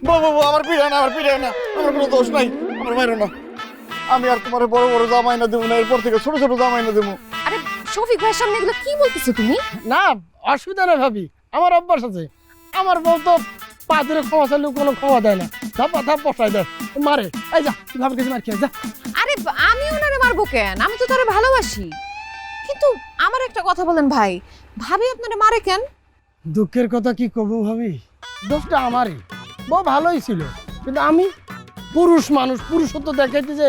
বউ বউ বউ, আমার পিড়ে না, আমার পিড়ে না, আমার কোনো দোষ নাই, আমার মাইরো না। আমি আর তোমার বড় বড় জামাই না দেবো না, এরপর থেকে ছোট ছোট জামাই না দেবো। আরে শফিক ভাইয়ের সামনে এগুলো কি বলতেছো তুমি? না অসুবিধা নেই ভাবি, আমার অভ্যাস আছে। আমার বউ তো পা ধরে ক্ষমা চাইলেও কোনো ক্ষমা দেয় না, ধাপা ধাপ বসাই দেয়, মারে। এই যা ভাবির কাছে মার খেয়ে যা। আরে আমি ওনারে মারবো কেন? আমি তো তারে ভালোবাসি। কিন্তু আমার একটা কথা বলেন ভাই, ভাবি আপনারে মারে কেন? দুঃখের কথা কি কব ভাবি, দোষটা আমারই। বউ ভালোই ছিল, কিন্তু আমি পুরুষ মানুষ, পুরুষত্ব দেখাইতে যে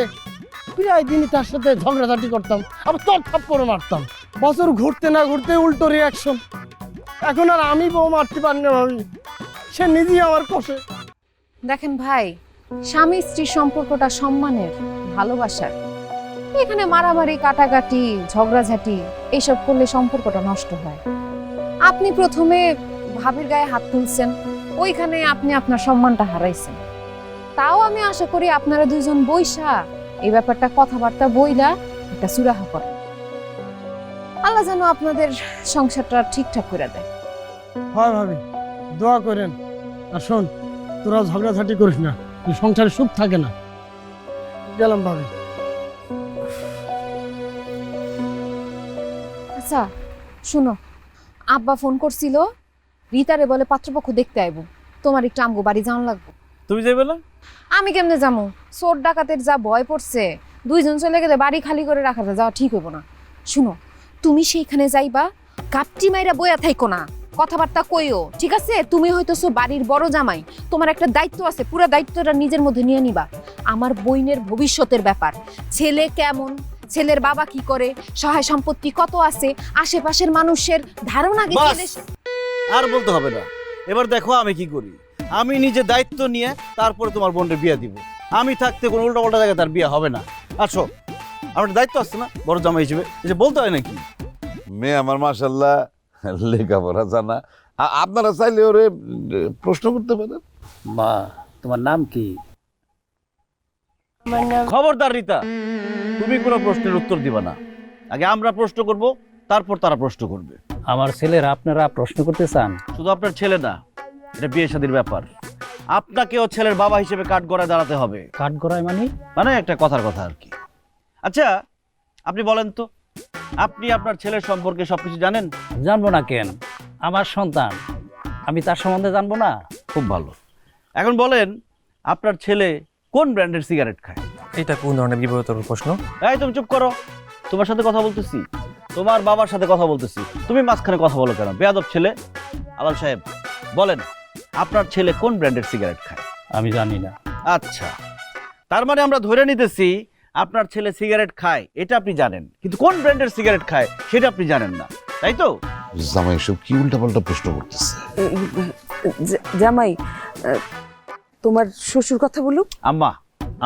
প্রায় দিনই তার সাথে ঝগড়াঝাটি করতাম, আবার তোর থাপ্পড় মারতাম। বছর ঘুরতে না ঘুরতে উল্টো রিয়াকশন। এখন আর আমি বউ মারতে পারি না ভাবি, সে নিজেই আমার কষে। দেখেন ভাই, স্বামী স্ত্রীর সম্পর্কটা সম্মানের, ভালোবাসার। এখানে মারামারি, কাটাকাটি, ঝগড়াঝাটি এইসব করলে সম্পর্কটা নষ্ট হয়। আপনি প্রথমে ভাবির গায়ে হাত তুলছেন, ওইখানে আপনি আপনার সম্মানটা হারাইছেন। তাও আমি আশা করি আপনারা দুইজন বইসা এই ব্যাপারটা কথাবার্তা বইলা একটা সুরাহা করে আল্লাহ যেন আপনাদের সংসারটা ঠিকঠাক করে দেয়। হয় ভাবি, দোয়া করেন। আর শোন, তোরা ঝগড়াঝাটি করিস না, সংসারে সুখ থাকে না। গেলাম ভাবি। আচ্ছা শুনো, আব্বা ফোন করছিল, রিতারে বলে পাত্রপক্ষ দেখতে আইবো, তোমার একটু আমগো বাড়ি যাওয়ান লাগবো। তুমি যাইবে না? আমি কেমনে যাবো? চোর ডাকাতের যা ভয় পড়ছে, দুইজন চলে গেলে বাড়ি খালি করে রাখাটা যাওয়া ঠিক হইব না। শুনো, তুমি সেইখানে যাইবা, কাপটি মাইরা বইয়া থাইকো না, কথাবার্তা কইও, ঠিক আছে? তুমি হইতেছো বাড়ির বড় জামাই, তোমার একটা দায়িত্ব আছে, পুরো দায়িত্বটা নিজের মধ্যে নিয়ে নিবা। আমার বইনের ভবিষ্যতের ব্যাপার, ছেলে কেমন, ছেলের বাবা কি করে, সহায় সম্পত্তি কত আছে, আশেপাশের মানুষের ধারণা বাস, গেছে। আর বলতে হবে না। এবার দেখো আমি কি করি। আমি নিজে দায়িত্ব নিয়ে তারপরে তোমার বোনের বিয়ে দিব। আমি থাকতে কোনো উল্টা পাল্টা জায়গায় তার বিয়ে হবে না। আসো, আমার একটা দায়িত্ব আসছে না বড় জামাই হিসেবে, এই যে বলতে হয় নাকি? মেয়ে আমার মাশাআল্লাহ লেখাপড়া জানা। আপনারা চাইলে ওরে প্রশ্ন করতে পারেন। মা, তোমার নাম কি? খবরদার রিতা, তুমি কোনো প্রশ্নের উত্তর দিবা না। আগে আমরা প্রশ্ন করব, তারপর তারা প্রশ্ন করবে। আমার ছেলেরা আপনারা প্রশ্ন করতে চান? শুধু আপনার ছেলে না, এটা বিয়ে শাদীর ব্যাপার। আপনাকেও ছেলের বাবা হিসেবে কাঠগড়ায় দাঁড়াতে হবে। কাঠ গড়ায় মানে? মানে একটা কথার কথা আর কি। আচ্ছা আপনি বলেন তো, আপনি আপনার ছেলের সম্পর্কে সবকিছু জানেন? জানবো না কেন? আমার সন্তান, আমি তার সম্বন্ধে জানবো না? খুব ভালো। এখন বলেন, আপনার ছেলে কোন ব্র্যান্ডের সিগারেট খায়? এটা কোন ধরনের বিব্রতকর প্রশ্ন? এই তুমি চুপ করো, তোমার সাথে কথা বলতেছি, তোমার বাবার সাথে কথা বলতেছি, তুমি মাঝখানে কথা বলো কেন? বেয়াদব ছেলে। আলাল সাহেব বলেন, আপনার ছেলে কোন ব্র্যান্ডের সিগারেট খায়? আমি জানি না। আচ্ছা, তার মানে আমরা ধরে নিতেছি আপনার ছেলে সিগারেট খায় এটা আপনি জানেন, কিন্তু কোন ব্র্যান্ডের সিগারেট খায় সেটা আপনি জানেন না, তাই তো? জামাই সব কি উল্টাপাল্টা প্রশ্ন করতেছে। জামাই, তোমার শ্বশুর কথা বলুক। আম্মা,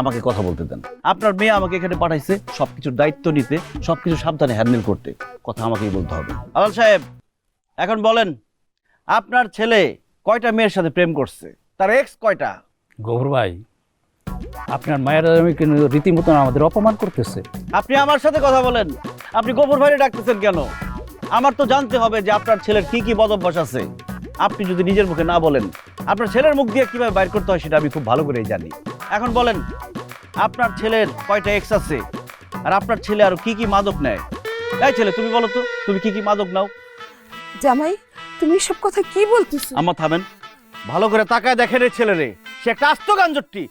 আমাকে কথা বলতে দেন। আপনার মেয়ে আমাকে এখানে পাঠাইছে সবকিছুর দায়িত্ব নিতে, সবকিছু সাবধানে হ্যান্ডেল করতে। কথা আমাকেই বলতে হবে। আলাল সাহেব এখন বলেন, আপনার ছেলে কয়টা মেয়ের সাথে প্রেম করছে? তার এক্স কয়টা? গৌর ভাই, আপনার মায়ের রীতিমতন আমাদের অপমান করতেছে। আপনি আমার সাথে কথা বলেন, আপনি গোবর ভাইরে ডাকতেছেন কেন? আমার তো জানতে হবে যে আপনার ছেলের কি কি বদ অভ্যাস আছে। আপনি যদি নিজের মুখে না বলেন, আপনার ছেলের মুখ দিয়ে কিভাবে বাইর করতে হয় সেটা আমি খুব ভালো করেই জানি। এখন বলেন, আপনার ছেলের কয়টা এক্স আছে, আর আপনার ছেলে আর কি কি মাদক নেয়? এই ছেলে তুমি বলো তো, তুমি কি কি মাদক নাও? জামাই, তুমি সব কথা কি বলতেছো? আম্মা থামেন, ভালো করে তাকায় দেখেন এই ছেলেরে, সে একটা আস্ত গাঞ্জট্টি।